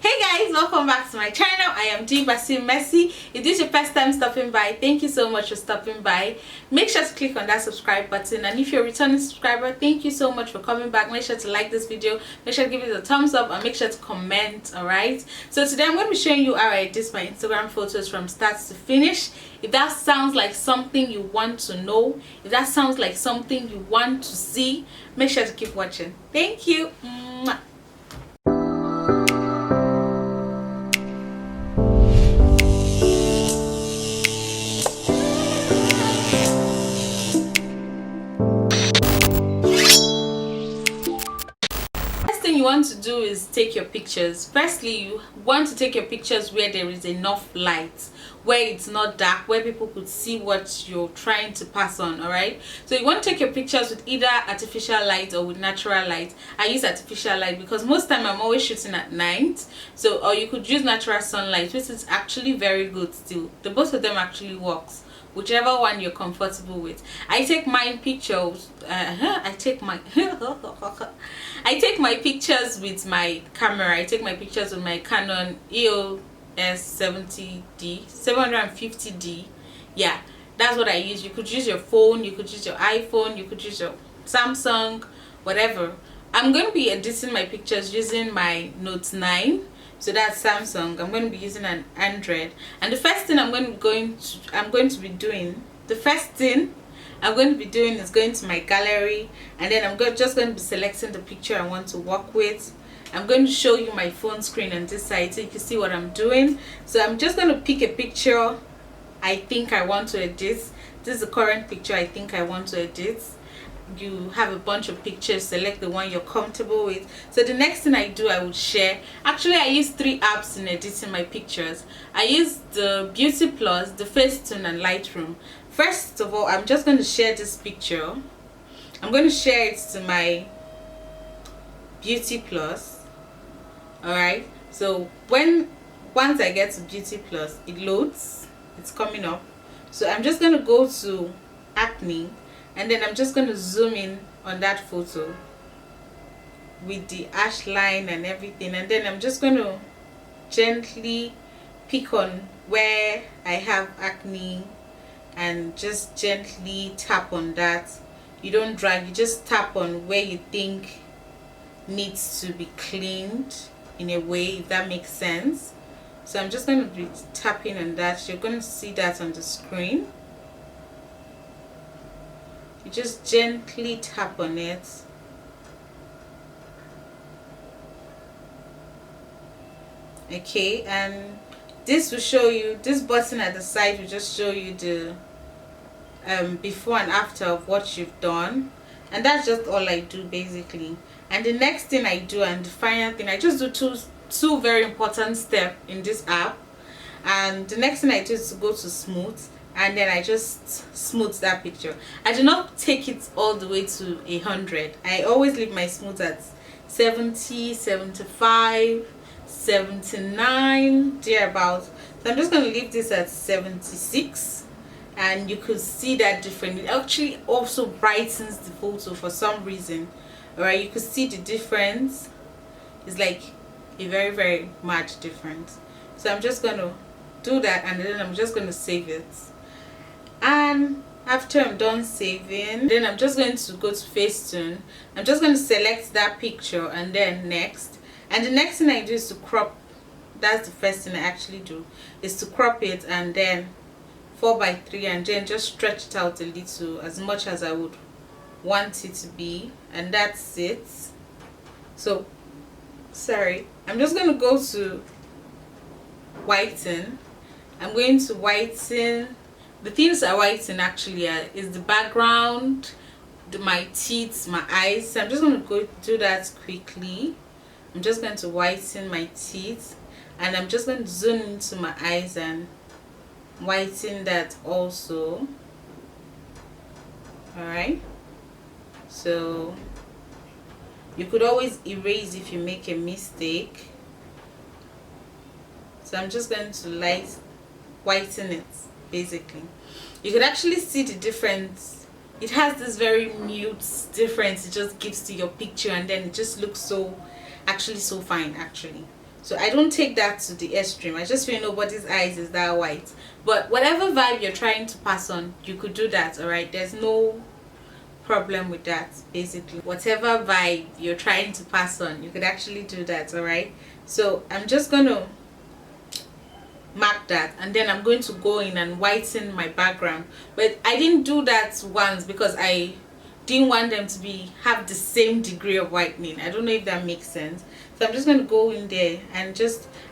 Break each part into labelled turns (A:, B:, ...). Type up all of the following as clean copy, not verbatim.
A: Hey guys, welcome back to my channel. I am Basil. If this is your first time stopping by, thank you so much for stopping by. Make sure to click on that subscribe button, and if you're a returning subscriber, thank you so much for coming back. Make sure to like this video, make sure to give it a thumbs up, and make sure to comment. Alright, so today I'm going to be showing you how I edit my Instagram photos from start to finish. If that sounds like something you want to know, if that sounds like something you want to see, make sure to keep watching. Thank you. Mwah. You want to do is take your pictures. Firstly, you want to take your pictures where there is enough light, where it's not dark, where people could see what you're trying to pass on. All right, so you want to take your pictures with either artificial light or with natural light. I use artificial light because most time I'm always shooting at night, so or you could use natural sunlight, which is actually very good still. The both of them actually works, whichever one you're comfortable with. I take my pictures I take my pictures with my camera. I take my pictures with my Canon EOS 750D. Yeah, that's what I use. You could use your phone, you could use your iPhone, you could use your Samsung, whatever. I'm going to be editing my pictures using my Note 9. So that's Samsung. I'm going to be using an Android, and the first thing I'm going to be doing is going to my gallery, and then I'm just going to be selecting the picture I want to work with. I'm going to show you my phone screen on this side so you can see what I'm doing. So I'm just going to pick a picture I think I want to edit. This is the current picture I think I want to edit. You have a bunch of pictures, select the one you're comfortable with. So the next thing I do, I would share. Actually, I use 3 apps in editing my pictures. I use the Beauty Plus, the Facetune, and Lightroom. First of all, I'm just going to share this picture. I'm going to share it to my Beauty Plus. Alright, so once I get to Beauty Plus, it loads, it's coming up. So I'm just going to go to Acne, and then I'm just going to zoom in on that photo with the ash line and everything, and then I'm just going to gently pick on where I have acne and just gently tap on that. You don't drag, you just tap on where you think needs to be cleaned in a way, if that makes sense. So I'm just going to be tapping on that. You're going to see that on the screen. You just gently tap on it. Okay, and this will show you, this button at the side will just show you the before and after of what you've done, and that's just all I do basically. And the next thing I do, and the final thing, I just do two very important steps in this app. And the next thing I do is to go to smooth, and then I just smooth that picture. I do not take it all the way to 100. I always leave my smooth at 70, 75, 79, thereabouts. So I'm just going to leave this at 76, and you could see that different. It actually also brightens the photo for some reason. Alright, you could see the difference. It's like a very, very much difference. So I'm just going to do that, and then I'm just going to save it. And after I'm done saving, then I'm just going to go to Facetune. I'm just going to select that picture, and then next. And the next thing I do is to crop. That's the first thing I actually do, is to crop it, and then 4:3, and then just stretch it out a little, as much as I would want it to be, and that's it. So sorry, I'm just going to go to Whiten. I'm going to whiten. The things I whiten actually is the background, my teeth, my eyes. So I'm just going to go do that quickly. I'm just going to whiten my teeth, and I'm just going to zoom into my eyes and whiten that also. Alright, so you could always erase if you make a mistake. So I'm just going to whiten it basically. You could actually see the difference. It has this very mute difference it just gives to your picture, and then it just looks so fine actually. So I don't take that to the extreme. I just feel nobody's eyes is that white. But whatever vibe you're trying to pass on, you could do that, alright? There's no problem with that. Basically, whatever vibe you're trying to pass on, you could actually do that, alright? So I'm just gonna mark that, and then I'm going to go in and whiten my background. But I didn't do that once because I didn't want them to have the same degree of whitening. I don't know if that makes sense. So I'm just going to go in there and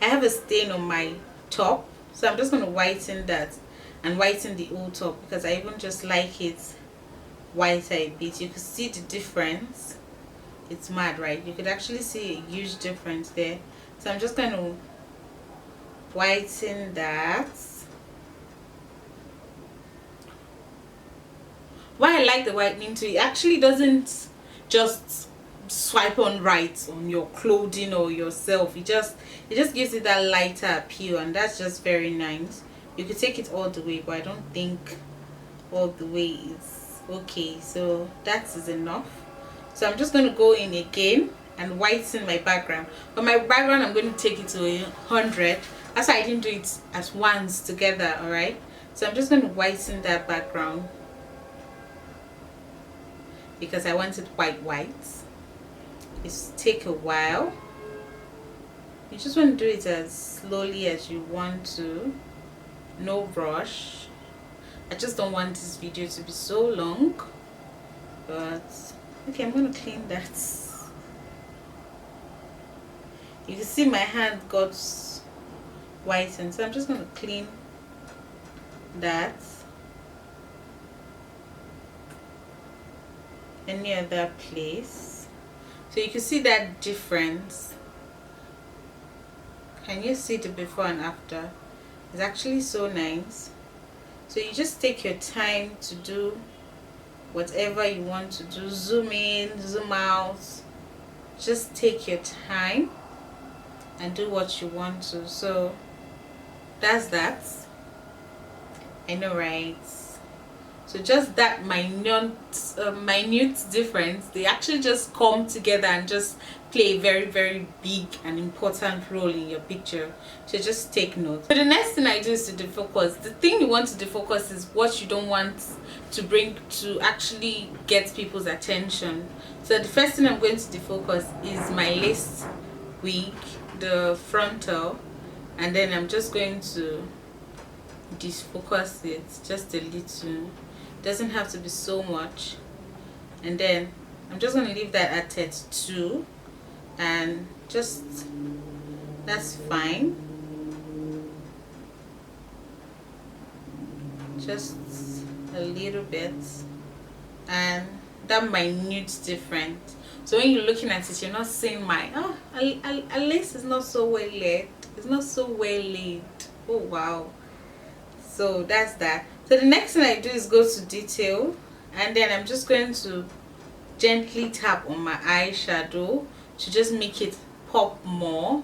A: I have a stain on my top, so I'm just going to whiten that and whiten the old top, because I even just like it whiter a bit. You can see the difference. It's mad, right? You could actually see a huge difference there. So I'm just going to whiten that. Why I like the whitening too, it actually doesn't just swipe on right on your clothing or yourself. It just gives it that lighter appeal, and that's just very nice. You could take it all the way, but I don't think all the way is okay. So that is enough. So I'm just going to go in again and whiten my background. But my background, I'm going to take it to 100. That's why I didn't do it at once together, alright? So I'm just going to whiten that background because I want it white. It's take a while. You just want to do it as slowly as you want to. No rush. I just don't want this video to be so long. But okay, I'm going to clean that. You can see my hand got whitened, so I'm just going to clean that. Any other place, so you can see that difference. Can you see the before and after? It's actually so nice. So you just take your time to do whatever you want to do. Zoom in, zoom out. Just take your time and do what you want to. So that's that. I know, right? So just that minute difference, they actually just come together and just play a very, very big and important role in your picture. So just take note. So the next thing I do is to defocus. The thing you want to defocus is what you don't want to actually get people's attention. So the first thing I'm going to defocus is my lace wig, the frontal, and then I'm just going to defocus it just a little. Doesn't have to be so much, and then I'm just going to leave that at 32, and just that's fine. Just a little bit, and that minute difference. So when you're looking at it, you're not seeing my a lace is not so well laid. It's not so well laid. Oh wow. So that's that. So the next thing I do is go to detail, and then I'm just going to gently tap on my eyeshadow to just make it pop more.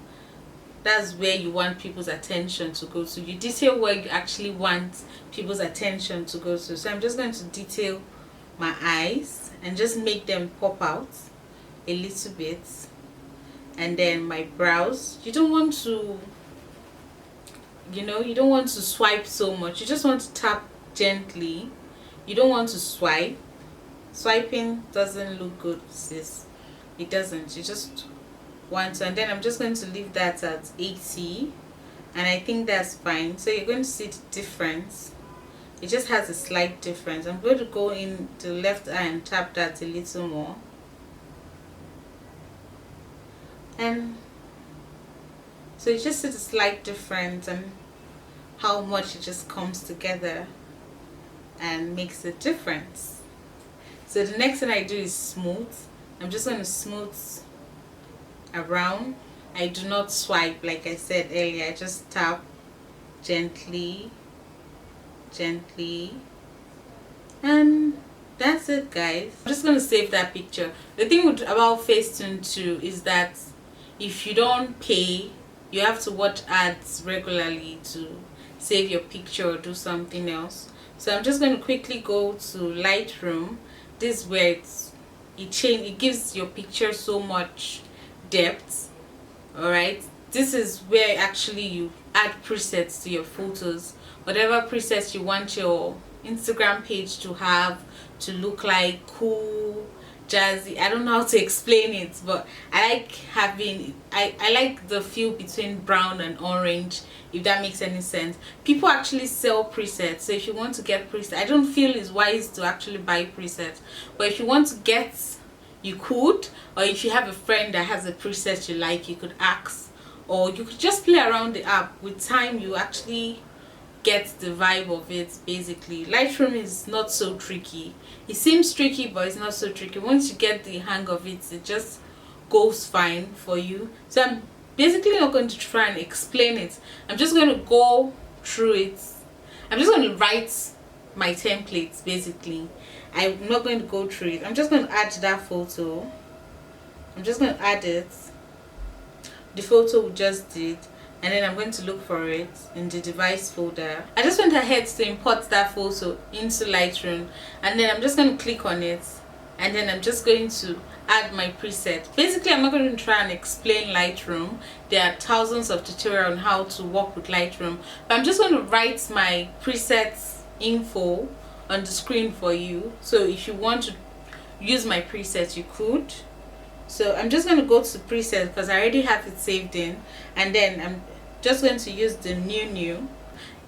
A: That's where you want people's attention to go to. You detail where you actually want people's attention to go to. So I'm just going to detail my eyes and just make them pop out a little bit. And then my brows, you don't want to, you don't want to swipe so much. You just want to tap gently. You don't want to swipe. Swiping doesn't look good, sis. It doesn't. You just want to, and then I'm just going to leave that at 80, and I think that's fine. So you're going to see the difference. It just has a slight difference. I'm going to go in the left eye and tap that a little more, and so you just see the slight difference and how much it just comes together and makes a difference. So the next thing I do is smooth. I'm just going to smooth around. I do not swipe like I said earlier. I just tap gently, and that's it, guys. I'm just going to save that picture. The thing about Facetune 2 is that if you don't pay, you have to watch ads regularly to save your picture or do something else. So I'm just going to quickly go to Lightroom. This is where it gives your picture so much depth. Alright, this is where actually you add presets to your photos, whatever presets you want your Instagram page to have, to look like cool, jazzy. I don't know how to explain it, but I like having I like the feel between brown and orange, if that makes any sense. People actually sell presets, so if you want to get presets, I don't feel it's wise to actually buy presets, but if you want to get, you could. Or if you have a friend that has a preset you like, you could ask, or you could just play around the app. With time you actually get the vibe of it. Basically, Lightroom is not so tricky. It seems tricky, but it's not so tricky. Once you get the hang of it, it just goes fine for you. So I'm basically not going to try and explain it. I'm just going to go through it. I'm just going to write my templates. Basically, I'm not going to go through it. I'm just going to add that photo. I'm just going to add it, the photo we just did, and then I'm going to look for it in the device folder. I just went ahead to import that photo into Lightroom, and then I'm just going to click on it, and then I'm just going to add my preset. Basically, I'm not going to try and explain Lightroom. There are thousands of tutorials on how to work with Lightroom, but I'm just going to write my presets info on the screen for you. So if you want to use my presets, you could. So I'm just going to go to preset because I already have it saved in, and then I'm just going to use the new.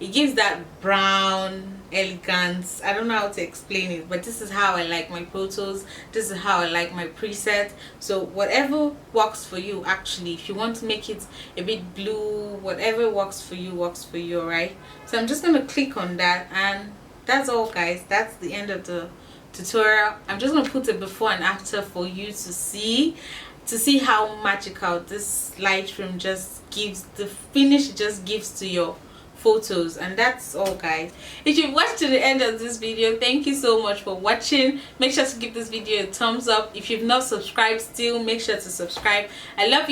A: It gives that brown elegance. I don't know how to explain it, but this is how I like my photos. This is how I like my preset. So whatever works for you, actually, if you want to make it a bit blue, whatever works for you, alright? So I'm just going to click on that, and that's all, guys. That's the end of the tutorial. I'm just going to put a before and after for you to see how magical this Lightroom just gives. The finish it just gives to your photos. And that's all, guys. If you've watched to the end of this video, thank you so much for watching. Make sure to give this video a thumbs up. If you've not subscribed still, make sure to subscribe. I love you.